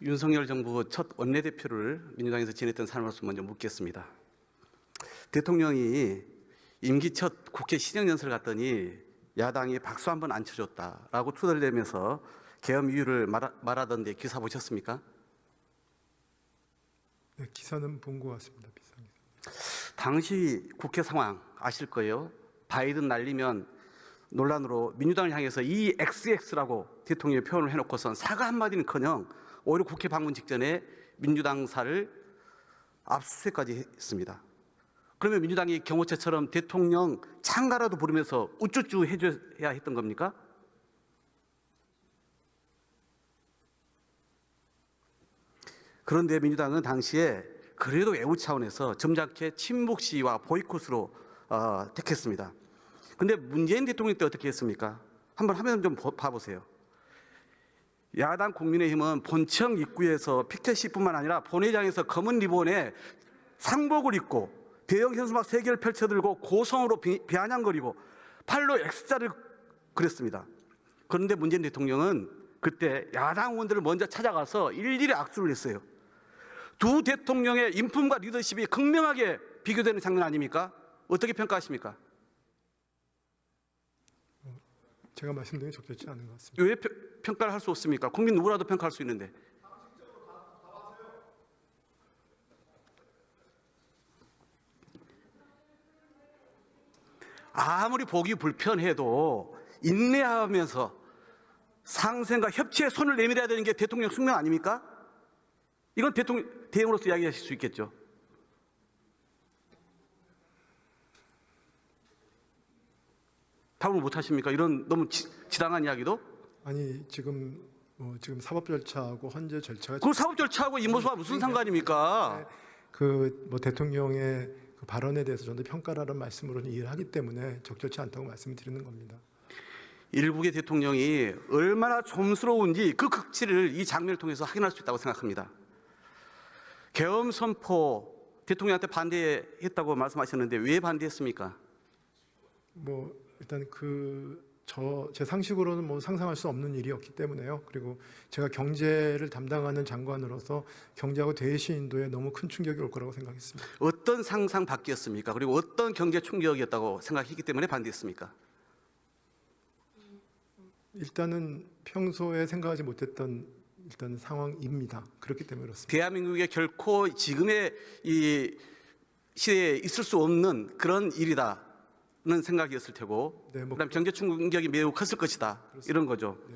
윤석열 정부 첫 원내대표를 민주당에서 지냈던 사람으로서 먼저 묻겠습니다. 대통령이 임기 첫 국회 시정연설 갔더니 야당이 박수 한 번 안 쳐줬다라고 투덜대면서 계엄 이유를 말하던데 기사 보셨습니까? 네, 기사는 본 것 같습니다. 비상기사. 당시 국회 상황 아실 거예요. 바이든 날리면 논란으로 민주당을 향해서 이 XX라고 대통령이 표현을 해놓고선 사과 한마디는커녕 오히려 국회 방문 직전에 민주당사를 압수수색까지 했습니다. 그러면 민주당이 경호처처럼 대통령 창가라도 부르면서 우쭈쭈 해줘야 했던 겁니까? 그런데 민주당은 당시에 그래도 외부 차원에서 점잖게 침묵 시위와 보이콧으로 택했습니다. 그런데 문재인 대통령 때 어떻게 했습니까? 한번 화면 좀 봐보세요. 야당 국민의힘은 본청 입구에서 피켓 시뿐만 아니라 본회의장에서 검은 리본에 상복을 입고 대형 현수막 3개를 펼쳐들고 고성으로 비아냥거리고 팔로 X자를 그렸습니다. 그런데 문재인 대통령은 그때 야당 의원들을 먼저 찾아가서 일일이 악수를 했어요. 두 대통령의 인품과 리더십이 극명하게 비교되는 장면 아닙니까? 어떻게 평가하십니까? 제가 말씀드린 게 적절치 않은 것 같습니다. 왜 평가를 할 수 없습니까? 국민 누구라도 평가할 수 있는데. 아무리 보기 불편해도 인내하면서 상생과 협치에 손을 내밀어야 되는 게 대통령 숙명 아닙니까? 이건 대응으로서 이야기하실 수 있겠죠. 답을 못 하십니까? 이런 너무 지당한 이야기도? 아니 지금 사법 절차하고 헌재 절차가 그 사법 절차하고 이 모습과 무슨 상관입니까? 대통령의 그 발언에 대해서 저는 평가라는 말씀으로는 이해를 하기 때문에 적절치 않다고 말씀을 드리는 겁니다. 일국의 대통령이 얼마나 좀스러운지 그 극치를 이 장면을 통해서 확인할 수 있다고 생각합니다. 계엄 선포 대통령한테 반대했다고 말씀하셨는데 왜 반대했습니까? 일단 제 상식으로는 상상할 수 없는 일이었기 때문에요. 그리고 제가 경제를 담당하는 장관으로서 경제하고 대외시 인도에 너무 큰 충격이 올 거라고 생각했습니다. 어떤 상상 밖이었습니까? 그리고 어떤 경제 충격이었다고 생각했기 때문에 반대했습니까? 일단은 평소에 생각하지 못했던 상황입니다. 그렇기 때문에 그렇습니다. 대한민국에 결코 지금의 이 시대에 있을 수 없는 그런 일이다는 생각이었을 테고, 네, 그다음 경제 충격이 매우 컸을 것이다. 그렇습니다. 이런 거죠. 네.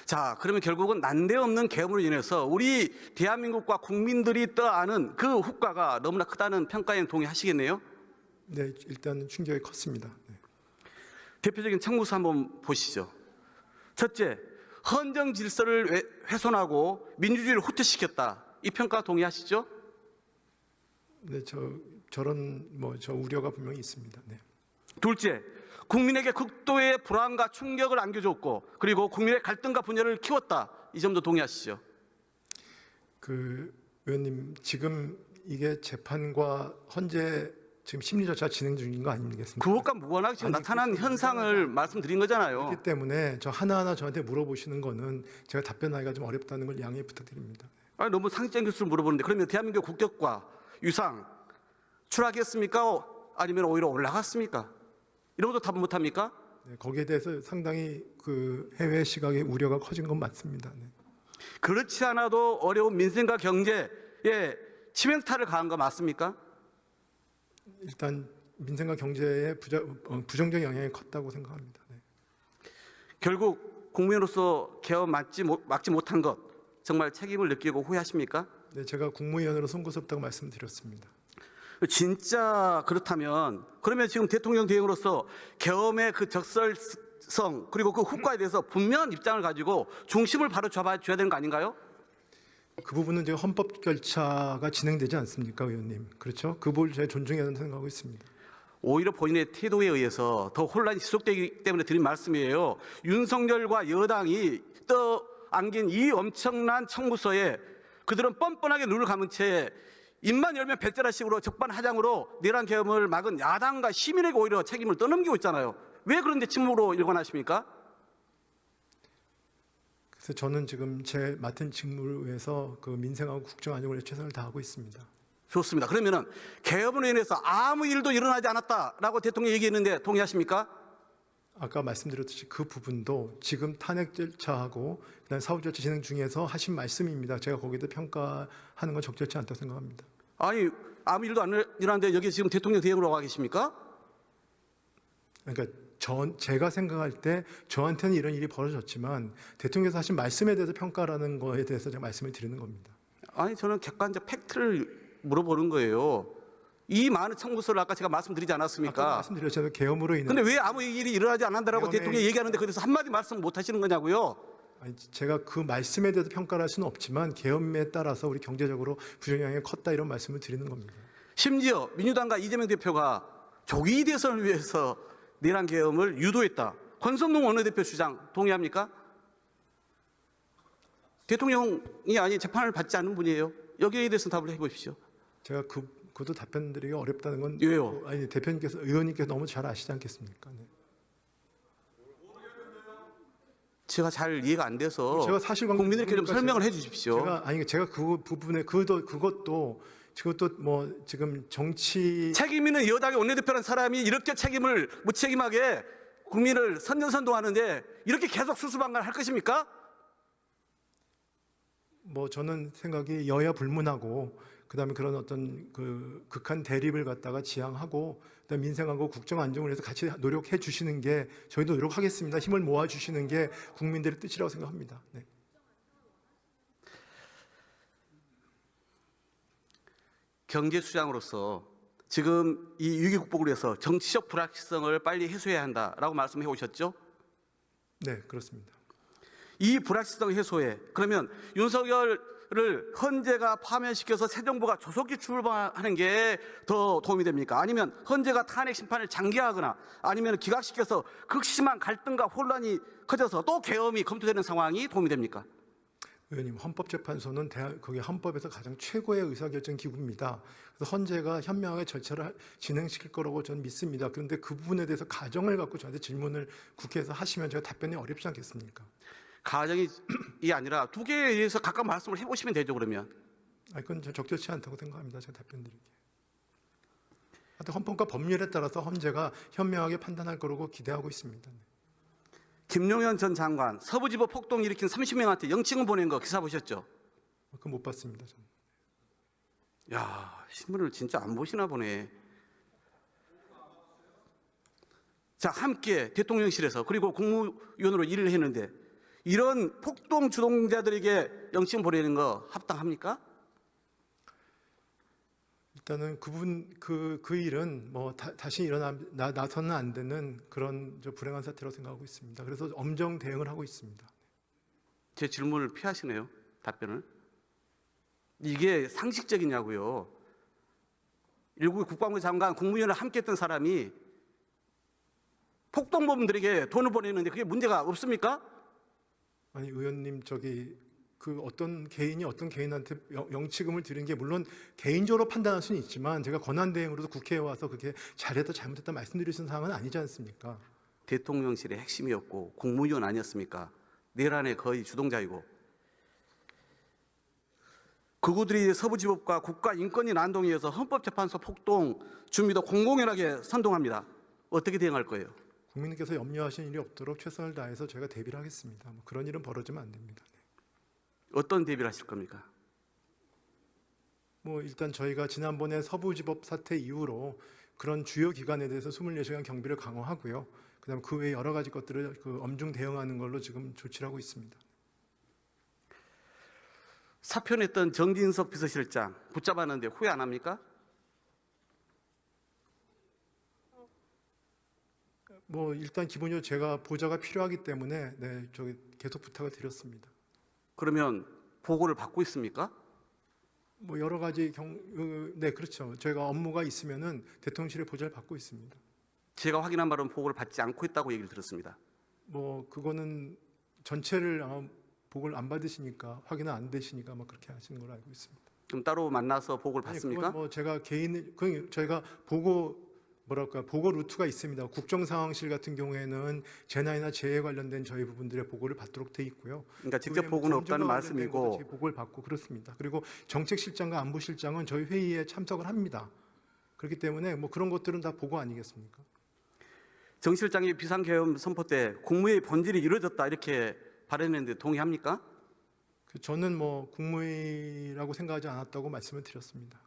자, 그러면 결국은 난데없는 계엄으로 인해서 우리 대한민국과 국민들이 떠안은 그 후과가 너무나 크다는 평가에 동의하시겠네요? 네, 일단 충격이 컸습니다. 네. 대표적인 청구서 한번 보시죠. 첫째, 헌정 질서를 훼손하고 민주주의를 후퇴시켰다. 이 평가 동의하시죠? 네, 저런 우려가 분명히 있습니다. 네. 둘째, 국민에게 극도의 불안과 충격을 안겨줬고 그리고 국민의 갈등과 분열을 키웠다. 이 점도 동의하시죠? 의원님, 지금 이게 재판과 헌재 지금 심리 절차 진행 중인 거 아니겠습니까? 그것과 무관하게 지금 나타난 현상을 말씀드린 거잖아요. 그렇기 때문에 하나하나 저한테 물어보시는 거는 제가 답변하기가 좀 어렵다는 걸 양해 부탁드립니다. 아니, 너무 상식적인 것을 물어보는데 그러면 대한민국 국격과 유상 추락했습니까? 아니면 오히려 올라갔습니까? 이런 것도 답을 못합니까? 네, 거기에 대해서 상당히 해외 시각의 우려가 커진 건 맞습니다. 네. 그렇지 않아도 어려운 민생과 경제에 치명타를 가한 거 맞습니까? 일단 민생과 경제에 부정적 영향이 컸다고 생각합니다. 네. 결국 국민으로서 계엄 막지 못한 것 정말 책임을 느끼고 후회하십니까? 네, 제가 국무위원으로 송구스럽다고 말씀드렸습니다. 진짜 그렇다면 그러면 지금 대통령 대행으로서 계엄의 그 적절성 그리고 그 후과에 대해서 분명한 입장을 가지고 중심을 바로 잡아줘야 되는 거 아닌가요? 그 부분은 이제 헌법 절차가 진행되지 않습니까, 의원님? 그렇죠? 그 부분을 제가 존중해야 한다고 생각하고 있습니다. 오히려 본인의 태도에 의해서 더 혼란이 지속되기 때문에 드린 말씀이에요. 윤석열과 여당이 떠안긴 이 엄청난 청구서에 그들은 뻔뻔하게 눈을 감은 채 입만 열면 배째라식으로 적반하장으로 내란 계엄을 막은 야당과 시민에게 오히려 책임을 떠넘기고 있잖아요. 왜 그런데 침묵으로 일관하십니까? 그래서 저는 지금 제 맡은 직무를 위해서 그 민생하고 국정 안정을 위해 최선을 다하고 있습니다. 좋습니다. 그러면은 개업으로 인해서 아무 일도 일어나지 않았다라고 대통령이 얘기했는데 동의하십니까? 아까 말씀드렸듯이 그 부분도 지금 탄핵 절차하고 그다음 사후 절차 진행 중에서 하신 말씀입니다. 제가 거기다 평가하는 건 적절치 않다고 생각합니다. 아니 아무 일도 안 일어났는데 여기 지금 대통령 대행으로 와 계십니까? 그러니까 제가 생각할 때 저한테는 이런 일이 벌어졌지만 대통령께서 하신 말씀에 대해서 평가라는 거에 대해서 제가 말씀을 드리는 겁니다. 아니 저는 객관적 팩트를 물어보는 거예요. 이 많은 청구서를 아까 제가 말씀드리지 아까 않았습니까? 말씀드렸잖아요. 계엄으로 인해. 근데 왜 아무 일이 일어나지 않는다라고 계엄의- 대통령이 얘기하는데 그래서 한마디 말씀 못 하시는 거냐고요? 아니, 제가 그 말씀에 대해서 평가를 할 수는 없지만 계엄에 따라서 우리 경제적으로 부정영향이 컸다 이런 말씀을 드리는 겁니다. 심지어 민주당과 이재명 대표가 조기 대선을 위해서 내란 계엄을 유도했다. 권성동 원내대표 주장 동의합니까? 대통령이 아니 재판을 받지 않는 분이에요. 여기에 대해서 답을 해보십시오. 제가 그것도 답변드리기 어렵다는 건 왜요? 아니 대표님께서 의원님께서 너무 잘 아시지 않겠습니까? 네. 제가 잘 이해가 안 돼서 제가 사실관계 국민들께 좀 모르니까 설명을 해주십시오. 제가 그 부분에 그것도 뭐 지금 정치 책임 있는 여당의 원내대표라는 사람이 이렇게 책임을 무책임하게 국민을 선전선동하는데 이렇게 계속 수수방관할 것입니까? 뭐 저는 생각이 여야 불문하고 그다음에 그런 어떤 그 극한 대립을 갖다가 지향하고 그다음 민생하고 국정 안정을 위해서 같이 노력해 주시는 게 저희도 노력하겠습니다. 힘을 모아 주시는 게 국민들의 뜻이라고 생각합니다. 네. 경제수장으로서 지금 이 위기 극복을 위해서 정치적 불확실성을 빨리 해소해야 한다라고 말씀해 오셨죠? 네, 그렇습니다. 이 불확실성 해소에 그러면 윤석열을 헌재가 파면시켜서 새 정부가 조속히 출범하는 게 더 도움이 됩니까? 아니면 헌재가 탄핵 심판을 장기화하거나 아니면 기각시켜서 극심한 갈등과 혼란이 커져서 또 계엄이 검토되는 상황이 도움이 됩니까? 의원님, 헌법재판소는 그게 헌법에서 가장 최고의 의사결정 기구입니다. 그래서 헌재가 현명하게 절차를 진행시킬 거라고 저는 믿습니다. 그런데 그 부분에 대해서 가정을 갖고 저한테 질문을 국회에서 하시면 제가 답변이 어렵지 않겠습니까? 가정이 아니라 두 개에 대해서 각각 말씀을 해보시면 되죠. 그러면 아니, 그건 적절치 않다고 생각합니다. 제가 답변 드릴게요. 하여튼 헌법과 법률에 따라서 헌재가 현명하게 판단할 거라고 기대하고 있습니다. 김용현 전 장관 서부지법 폭동 일으킨 30명한테 영칭을 보낸 거 기사 보셨죠? 그건 못 봤습니다. 저는. 야, 신문을 진짜 안 보시나 보네. 자, 함께 대통령실에서 그리고 국무위원으로 일을 했는데 이런 폭동 주동자들에게 영칭 보내는 거 합당합니까? 일단은 그 일은 뭐 다시 나서는 안 되는 그런 불행한 사태라고 생각하고 있습니다. 그래서 엄정 대응을 하고 있습니다. 제 질문을 피하시네요. 답변을. 이게 상식적이냐고요. 일국 국방부 장관 국무위원을 함께 했던 사람이 폭동범들에게 돈을 보내는데 그게 문제가 없습니까? 아니 의원님 그 어떤 개인이 어떤 개인한테 영치금을 드린 게 물론 개인적으로 판단할 수는 있지만 제가 권한 대행으로서 국회에 와서 그렇게 잘했다 잘못했다 말씀드릴 수 있는 상황은 아니지 않습니까? 대통령실의 핵심이었고 국무위원 아니었습니까? 내란의 거의 주동자이고 그구들이 서부지법과 국가인권위 난동에 의해서 헌법재판소 폭동 준비도 공공연하게 선동합니다. 어떻게 대응할 거예요? 국민께서 염려하시는 일이 없도록 최선을 다해서 저희가 대비를 하겠습니다. 뭐 그런 일은 벌어지면 안 됩니다. 어떤 대비를 하실 겁니까? 뭐 일단 저희가 지난번에 서부지법 사태 이후로 그런 주요 기관에 대해서 24시간 경비를 강화하고요. 그다음 그 외에 여러 가지 것들을 엄중 대응하는 걸로 지금 조치를 하고 있습니다. 사표냈던 정진석 비서실장 붙잡았는데 후회 안 합니까? 뭐 일단 기본적으로 제가 보좌가 필요하기 때문에 계속 부탁을 드렸습니다. 그러면 보고를 받고 있습니까? 뭐 여러 가지 네 그렇죠. 저희가 업무가 있으면은 대통령실의 보좌를 받고 있습니다. 제가 확인한 바로는 보고를 받지 않고 있다고 얘기를 들었습니다. 뭐 그거는 전체를 아마 보고를 안 받으시니까 확인은 안 되시니까 아마 그렇게 하시는 걸로 알고 있습니다. 그럼 따로 만나서 보고를 아니, 받습니까? 그건 뭐 제가 저희가 보고 뭐랄까 보고 루트가 있습니다. 국정상황실 같은 경우에는 재난이나 재해 관련된 저희 부분들의 보고를 받도록 돼 있고요. 그러니까 직접 그 외에 보고는 검증과 없다는 관련된 것도 말씀이고 저희 보고를 받고 그렇습니다. 그리고 정책실장과 안보실장은 저희 회의에 참석을 합니다. 그렇기 때문에 뭐 그런 것들은 다 보고 아니겠습니까? 정 실장이 비상계엄 선포 때 국무회의 본질이 이루어졌다 이렇게 발언했는데 동의합니까? 저는 뭐 국무회의라고 생각하지 않았다고 말씀을 드렸습니다.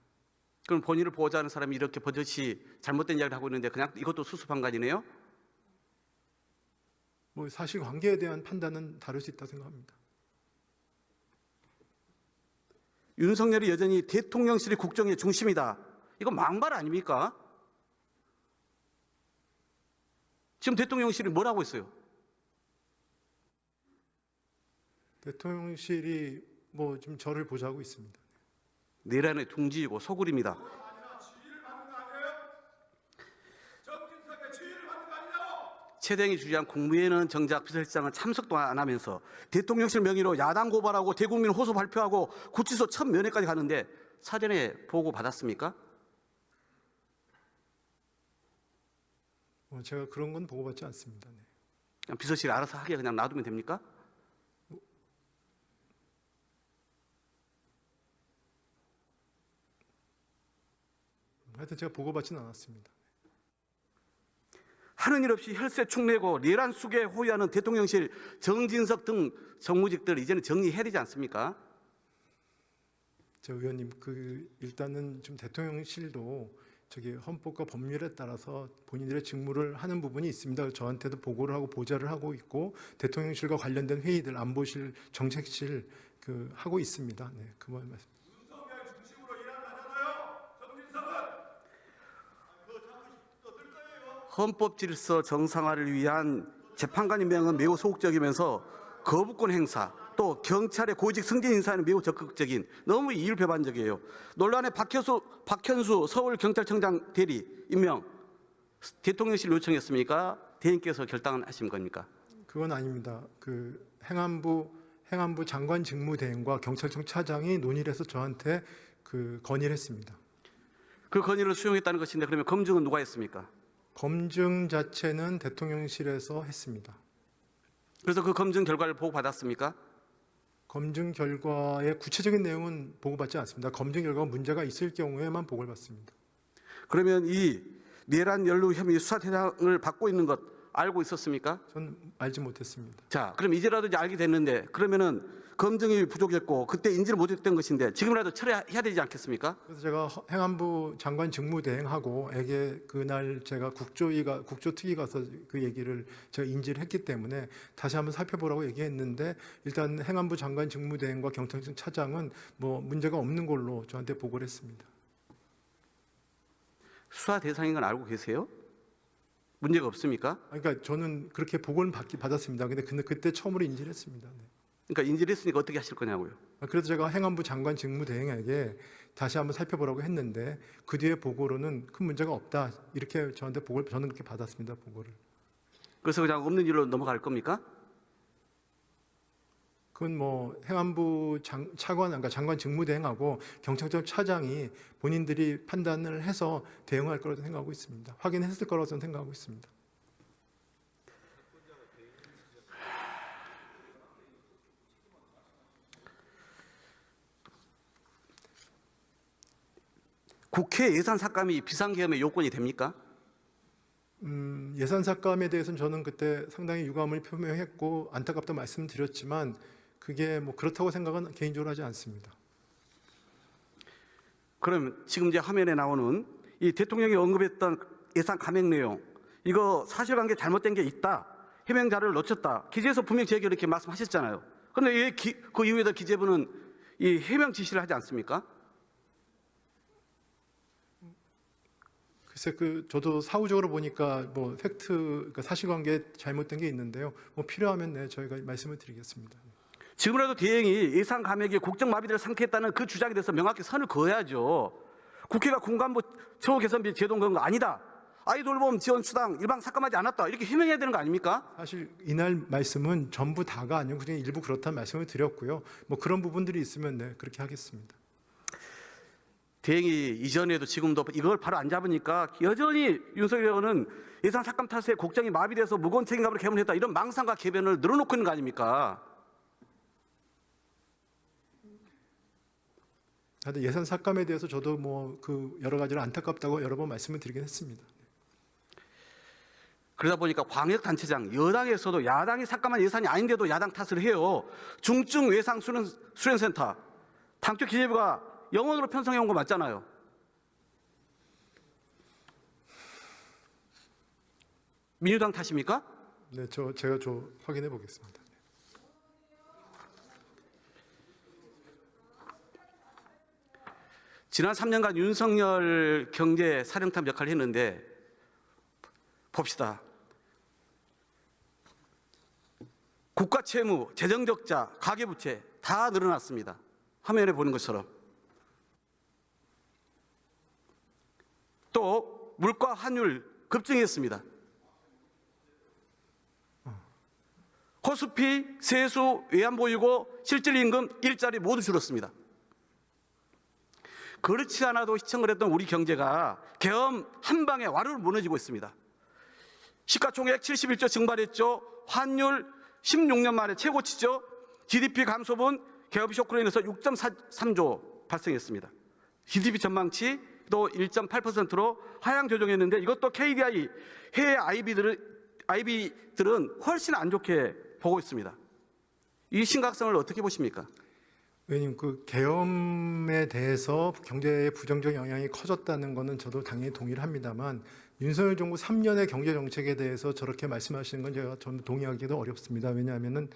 그럼 본인을 보호하지 않은 사람이 이렇게 버젓이 잘못된 이야기를 하고 있는데 그냥 이것도 수수방관이네요? 뭐 사실관계에 대한 판단은 다를 수 있다고 생각합니다. 윤석열이 여전히 대통령실이 국정의 중심이다. 이거 막말 아닙니까? 지금 대통령실이 뭐라고 했어요? 대통령실이 뭐 좀 저를 보자고 있습니다. 내란의 둥지이고 소굴입니다. 최대행이 주재한 국무회의는 정작 비서실장은 참석도 안 하면서 대통령실 명의로 야당 고발하고 대국민 호소 발표하고 구치소 첫 면회까지 가는데 사전에 보고 받았습니까? 제가 그런 건 보고받지 않습니다. 네. 그냥 비서실이 알아서 하게 그냥 놔두면 됩니까? 하여튼 제가 보고받지는 않았습니다. 하는 일 없이 혈세 축내고 내란 수계에 호위하는 대통령실 정진석 등 정무직들 이제는 정리해야 되지 않습니까? 저 의원님, 일단은 좀 대통령실도 저기 헌법과 법률에 따라서 본인들의 직무를 하는 부분이 있습니다. 저한테도 보고를 하고 보좌를 하고 있고 대통령실과 관련된 회의들, 안보실, 정책실 하고 있습니다. 네, 그만 말씀. 윤석열 중심으로 일한다잖아요. 정진석은 헌법 질서 정상화를 위한 재판관 임명은 매우 소극적이면서 거부권 행사 또 경찰의 고위직 승진 인사에는 매우 적극적인 너무 이율배반적이에요. 논란의 박현수 서울경찰청장 대리 임명 대통령실 요청했습니까? 대행께서 결단을 하신 겁니까? 그건 아닙니다. 행안부 장관 직무대행과 경찰청 차장이 논의를 해서 저한테 건의를 했습니다. 그 건의를 수용했다는 것인데 그러면 검증은 누가 했습니까? 검증 자체는 대통령실에서 했습니다. 그래서 그 검증 결과를 보고받았습니까? 검증 결과의 구체적인 내용은 보고받지 않습니다. 검증 결과가 문제가 있을 경우에만 보고를 받습니다. 그러면 이 내란 연루 혐의 수사 대상을 받고 있는 것 알고 있었습니까? 전 알지 못했습니다. 자, 그럼 이제라도 이제 알게 됐는데 그러면은 검증이 부족했고 그때 인지를 못했던 것인데 지금이라도 처리해야 되지 않겠습니까? 그래서 제가 행안부 장관 직무대행하고 에게 그날 제가 국조특위 가서 그 얘기를 제가 인지를 했기 때문에 다시 한번 살펴보라고 얘기했는데 일단 행안부 장관 직무대행과 경찰청 차장은 뭐 문제가 없는 걸로 저한테 보고를 했습니다. 수사 대상인 건 알고 계세요? 문제가 없습니까? 그러니까 저는 그렇게 보고는 받았습니다. 근데 그때 처음으로 인지를 했습니다. 네. 그러니까 인지를 했으니까 어떻게 하실 거냐고요. 그래서 제가 행안부 장관 직무대행에게 다시 한번 살펴보라고 했는데 그 뒤에 보고로는 큰 문제가 없다 이렇게 저한테 저는 그렇게 받았습니다. 보고를. 그래서 그냥 없는 일로 넘어갈 겁니까? 그건 뭐 행안부 그러니까 장관 직무대행하고 경찰청 차장이 본인들이 판단을 해서 대응할 거라고 생각하고 있습니다. 확인했을 거라고 저는 생각하고 있습니다. 국회 예산 삭감이 비상계엄의 요건이 됩니까? 예산 삭감에 대해서는 저는 그때 상당히 유감을 표명했고 안타깝다 말씀드렸지만 그게 뭐 그렇다고 생각은 개인적으로 하지 않습니다. 그럼 지금 이제 화면에 나오는 이 대통령이 언급했던 예산 감액 내용 이거 사실관계 잘못된 게 있다. 해명 자료를 놓쳤다. 기재에서 분명히 제게 이렇게 말씀하셨잖아요. 그런데 왜 그 이후에도 기재부는 이 해명 지시를 하지 않습니까? 글쎄 저도 사후적으로 보니까 뭐 그러니까 사실관계 잘못된 게 있는데요. 뭐 필요하면 저희가 말씀을 드리겠습니다. 지금이라도 대행이 예산 감액에 국정 마비를 상쾌했다는 그 주장에 대해서 명확히 선을 그어야죠. 국회가 군관부 처우 개선비 제동 그런 거 아니다. 아이돌보험 지원 수당 일방 삭감하지 않았다. 이렇게 해명해야 되는 거 아닙니까? 사실 이날 말씀은 전부 다가 아니고 그냥 일부 그렇다는 말씀을 드렸고요. 뭐 그런 부분들이 있으면 그렇게 하겠습니다. 대행이 이전에도 지금도 이걸 바로 안 잡으니까 여전히 윤석열 의원은 예산 삭감 탓에 국정이 마비돼서 무거운 책임감으로 개문했다 이런 망상과 궤변을 늘어놓고 있는 거 아닙니까? 하여튼 예산 삭감에 대해서 저도 뭐 그 여러 가지로 안타깝다고 여러 번 말씀을 드리긴 했습니다. 그러다 보니까 광역단체장 여당에서도 야당이 삭감한 예산이 아닌데도 야당 탓을 해요. 중증 외상 수련센터 당초 기재부가 영원으로 편성해 온 거 맞잖아요. 민주당 탓입니까? 네, 제가 확인해 보겠습니다. 지난 3년간 윤석열 경제 사령탑 역할을 했는데 봅시다. 국가 채무, 재정 적자, 가계 부채 다 늘어났습니다. 화면에 보는 것처럼. 또 물가 환율 급증했습니다. 코스피, 세수, 외환보유고, 실질임금, 일자리 모두 줄었습니다. 그렇지 않아도 시청을 했던 우리 경제가 계엄 한 방에 와르르 무너지고 있습니다. 시가총액 71조 증발했죠. 환율 16년 만에 최고치죠. GDP 감소분 계엄 쇼크로 인해서 6.3조 발생했습니다. GDP 전망치도 1.8%로 하향 조정했는데 이것도 KDI 해외 IB들은 훨씬 안 좋게 보고 있습니다. 이 심각성을 어떻게 보십니까? 의원님, 그 계엄에 대해서 경제에 부정적 영향이 커졌다는 것은 저도 당연히 동의를 합니다만 윤석열 정부 3년의 경제 정책에 대해서 저렇게 말씀하시는 건 제가 좀 동의하기도 어렵습니다. 왜냐하면은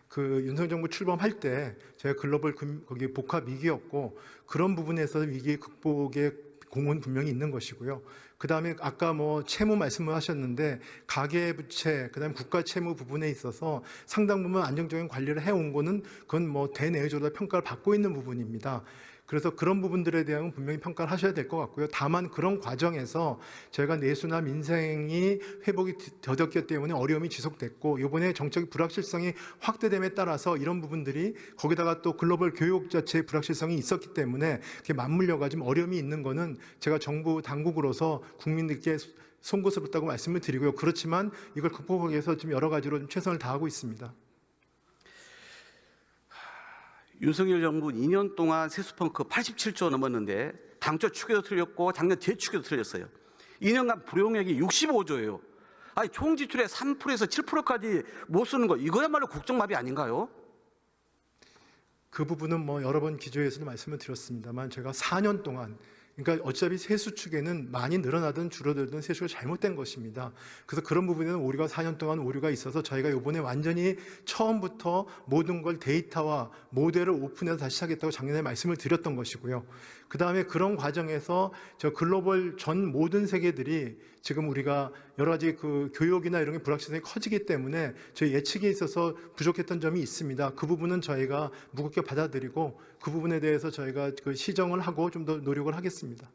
그 윤석열 정부 출범할 때 제가 글로벌 거기 복합 위기였고 그런 부분에서 위기 극복의 공은 분명히 있는 것이고요. 그 다음에 아까 뭐 채무 말씀을 하셨는데 가계부채, 그 다음에 국가 채무 부분에 있어서 상당 부분 안정적인 관리를 해온 거는 그건 뭐 대내외적으로 평가를 받고 있는 부분입니다. 그래서 그런 부분들에 대한 분명히 평가를 하셔야 될 것 같고요. 다만 그런 과정에서 저희가 내수나 민생이 회복이 더뎠기 때문에 어려움이 지속됐고 이번에 정책의 불확실성이 확대됨에 따라서 이런 부분들이 거기다가 또 글로벌 교육 자체의 불확실성이 있었기 때문에 그게 맞물려가 지금 어려움이 있는 거는 제가 정부 당국으로서 국민들께 송구스럽다고 말씀을 드리고요. 그렇지만 이걸 극복하기 위해서 지금 여러 가지로 좀 최선을 다하고 있습니다. 윤석열 정부 2년 동안 세수펑크 87조 넘었는데 당초 추계도 틀렸고 작년 대추계도 틀렸어요. 2년간 불용액이 65조예요. 아니 총 지출의 3%에서 7%까지 못 쓰는 거 이거야말로 국정마비 아닌가요? 그 부분은 뭐 여러 번 기조에서도 말씀을 드렸습니다만 제가 4년 동안 그러니까 어차피 세수 축에는 많이 늘어나든 줄어들든 세수가 잘못된 것입니다. 그래서 그런 부분에는 오류가 4년 동안 오류가 있어서 저희가 이번에 완전히 처음부터 모든 걸 데이터와 모델을 오픈해서 다시 하겠다고 작년에 말씀을 드렸던 것이고요. 그 다음에 그런 과정에서 저 글로벌 전 모든 세계들이 지금 우리가 여러 가지 그 교육이나 이런 게 불확실성이 커지기 때문에 저희 예측에 있어서 부족했던 점이 있습니다. 그 부분은 저희가 무겁게 받아들이고 그 부분에 대해서 저희가 그 시정을 하고 좀 더 노력을 하겠습니다.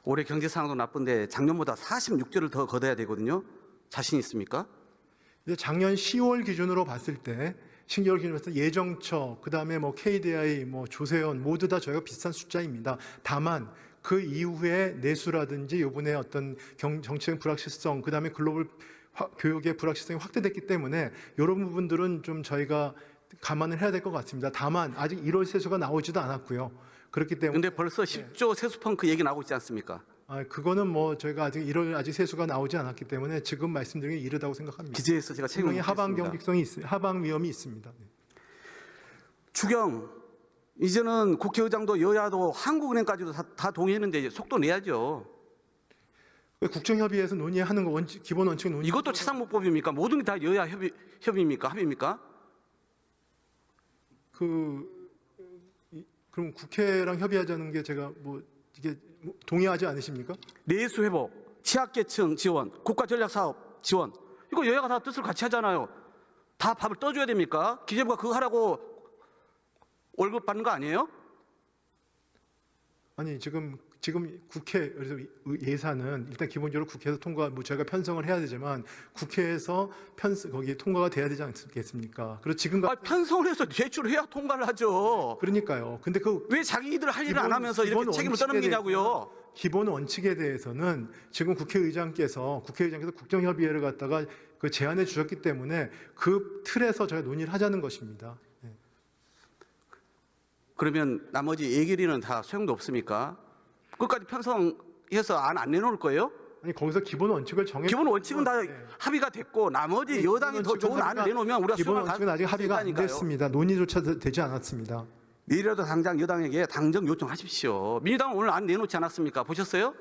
올해 경제 상황도 나쁜데 작년보다 46조를 더 걷어야 되거든요. 자신 있습니까? 이제 작년 10월 기준으로 봤을 때 신개월 기준으로 봤을 때 예정처, 그 다음에 뭐 KDI, 뭐 조세원 모두 다 저희가 비슷한 숫자입니다. 다만 그 이후에 내수라든지 이번에 어떤 정치적 불확실성, 그 다음에 글로벌 교육의 불확실성이 확대됐기 때문에 이런 부분들은 좀 저희가 감안을 해야 될 것 같습니다. 다만 아직 1월 세수가 나오지도 않았고요. 그렇기 때문에 근데 벌써 10조 세수펑크 얘기 나오고 있지 않습니까? 그거는 뭐 저희가 아직 1월 아직 세수가 나오지 않았기 때문에 지금 말씀드리기 이르다고 생각합니다. 기재에서 제가 책임을 분명히 하방 묻겠습니다. 경직성이 하방 위험이 있습니다. 네. 추경 이제는 국회의장도 여야도 한국은행까지도 다 동의했는데 이제 속도 내야죠. 국정협의회에서 논의하는 거 기본 원칙 논의. 이것도 최상목법입니까? 모든 게 다 여야 협의입니까? 합의입니까? 그럼 국회랑 협의하자는 게 제가 뭐 이게 동의하지 않으십니까? 내수 회복, 취약계층 지원, 국가전략사업 지원 이거 여야가 다 뜻을 같이 하잖아요. 다 밥을 떠줘야 됩니까? 기재부가 그거 하라고 월급 받는 거 아니에요? 아니 지금 지금 국회 그래서 예산은 일단 기본적으로 국회에서 통과 뭐 저희가 편성을 해야 되지만 국회에서 거기 통과가 돼야 되지 않겠습니까? 그리고 지금 편성을 해서 제출해야 통과를 하죠. 그러니까요. 근데 그 왜 자기들 할 일을 안 기본- 하면서 이렇게 기본 책임을 원칙에 떠넘기냐고요. 기본 원칙에 대해서는 지금 국회의장께서 국정협의회를 갖다가 그 제안해 주셨기 때문에 그 틀에서 저희가 논의를 하자는 것입니다. 네. 그러면 나머지 예결위는 다 소용도 없습니까? 끝까지 편성해서 안 내놓을 거예요? 아니 거기서 기본 원칙을 정해 기본 원칙은 다 네. 합의가 됐고 나머지 네, 여당이 더 기본 좋은 안을 원칙은 내놓으면 우리가 기본 수용할 원칙은 아직 합의가 안 있다니까요. 됐습니다. 논의조차 되지 않았습니다. 내일이라도 당장 여당에게 당정 요청하십시오. 민주당은 오늘 안 내놓지 않았습니까? 보셨어요?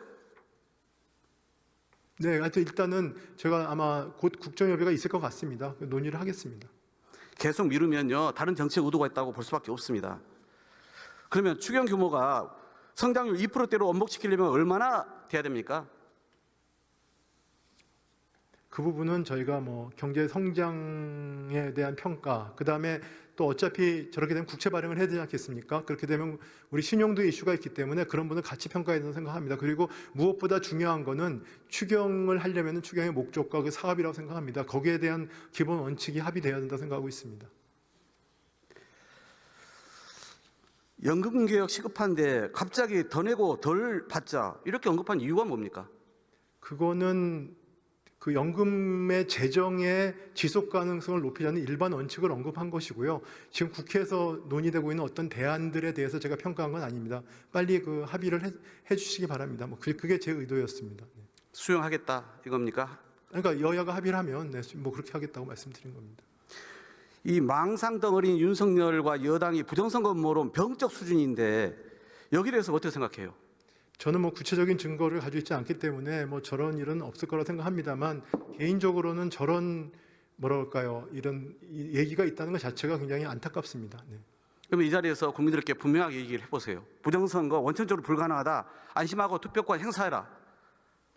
네, 하여튼 일단은 제가 아마 곧 국정협의가 있을 것 같습니다. 논의를 하겠습니다. 계속 미루면요 다른 정책 의도가 있다고 볼 수밖에 없습니다. 그러면 추경 규모가 성장률 2%대로 원복시키려면 얼마나 돼야 됩니까? 그 부분은 저희가 뭐 경제 성장에 대한 평가, 그 다음에 또 어차피 저렇게 되면 국채 발행을 해야 되지 않겠습니까? 그렇게 되면 우리 신용도 이슈가 있기 때문에 그런 부분을 같이 평가해야 된다고 생각합니다. 그리고 무엇보다 중요한 거는 추경을 하려면 추경의 목적과 그 사업이라고 생각합니다. 거기에 대한 기본 원칙이 합의돼야 된다고 생각하고 있습니다. 연금개혁 시급한데 갑자기 더 내고 덜 받자 이렇게 언급한 이유가 뭡니까? 그거는 그 연금의 재정의 지속 가능성을 높이자는 일반 원칙을 언급한 것이고요. 지금 국회에서 논의되고 있는 어떤 대안들에 대해서 제가 평가한 건 아닙니다. 빨리 그 합의를 해 주시기 바랍니다. 뭐 그게 제 의도였습니다. 네. 수용하겠다 이겁니까? 그러니까 여야가 합의를 하면 네, 뭐 그렇게 하겠다고 말씀드린 겁니다. 이 망상덩어리인 윤석열과 여당이 부정선거 음모론 병적 수준인데 여기에 대해서 어떻게 생각해요? 저는 뭐 구체적인 증거를 가지고 있지 않기 때문에 뭐 저런 일은 없을 거라 생각합니다만 개인적으로는 저런 뭐랄까요 이런 얘기가 있다는 것 자체가 굉장히 안타깝습니다. 네. 그러면 이 자리에서 국민들께 분명하게 얘기를 해보세요. 부정선거 원천적으로 불가능하다. 안심하고 투표권 행사해라.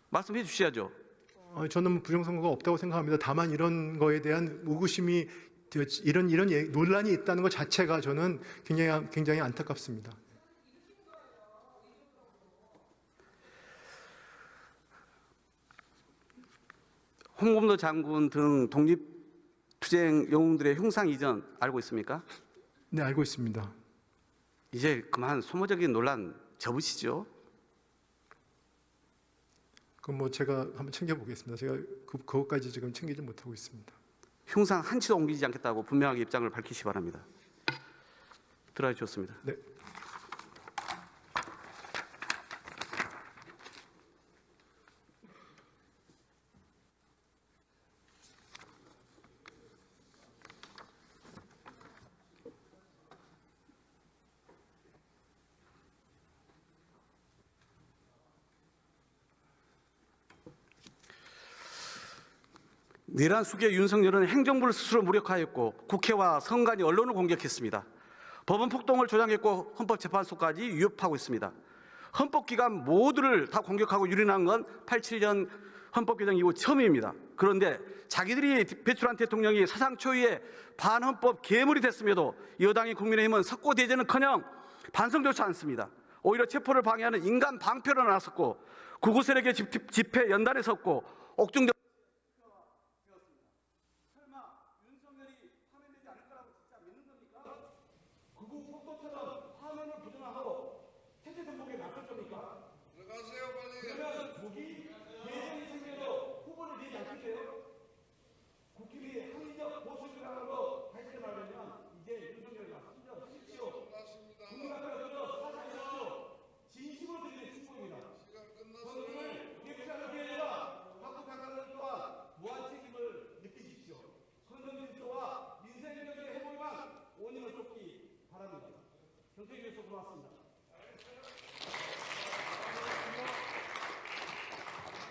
말씀해 주셔야죠. 저는 부정선거가 없다고 생각합니다. 다만 이런 거에 대한 의구심이 이런 논란이 있다는 것 자체가 저는 굉장히 안타깝습니다. 홍범도 장군 등 독립투쟁 영웅들의 흉상 이전 알고 있습니까? 네, 알고 있습니다. 이제 그만 소모적인 논란 접으시죠. 그럼 뭐 제가 한번 챙겨보겠습니다. 제가 그것까지 지금 챙기지 못하고 있습니다. 흉상 한치도 옮기지 않겠다고 분명하게 입장을 밝히시 바랍니다. 들어가 주셨습니다. 네. 내란 수기의 윤석열은 행정부를 스스로 무력화했고 국회와 선관위 언론을 공격했습니다. 법원 폭동을 조장했고 헌법재판소까지 위협하고 있습니다. 헌법기관 모두를 다 공격하고 유린한 건 87년 헌법개정 이후 처음입니다. 그런데 자기들이 배출한 대통령이 사상 초유의 반헌법 괴물이 됐음에도 여당인 국민의힘은 석고대죄는커녕 반성조차 않습니다. 오히려 체포를 방해하는 인간 방패로 나섰고 구구 세력의 집회 연단에 섰고 옥중 들어가세요 빨리. 그러면 조기 예정이 생겨도 후보를 내지 않겠어요? 국힘이 합리적 보수라는 거 다시 말하면 이제 윤석열과 합리적하십시오. 국민 앞에서 사과하십시오. 진심으로 드리는 충고입니다. 선거를 개최하는 게 아니라 각국 당사자들 또한 무한 책임을 느끼십시오. 선거 질서와 민생 경제 회복에만 원인을 쏟기 바랍니다. 정책위에서 고맙습니다.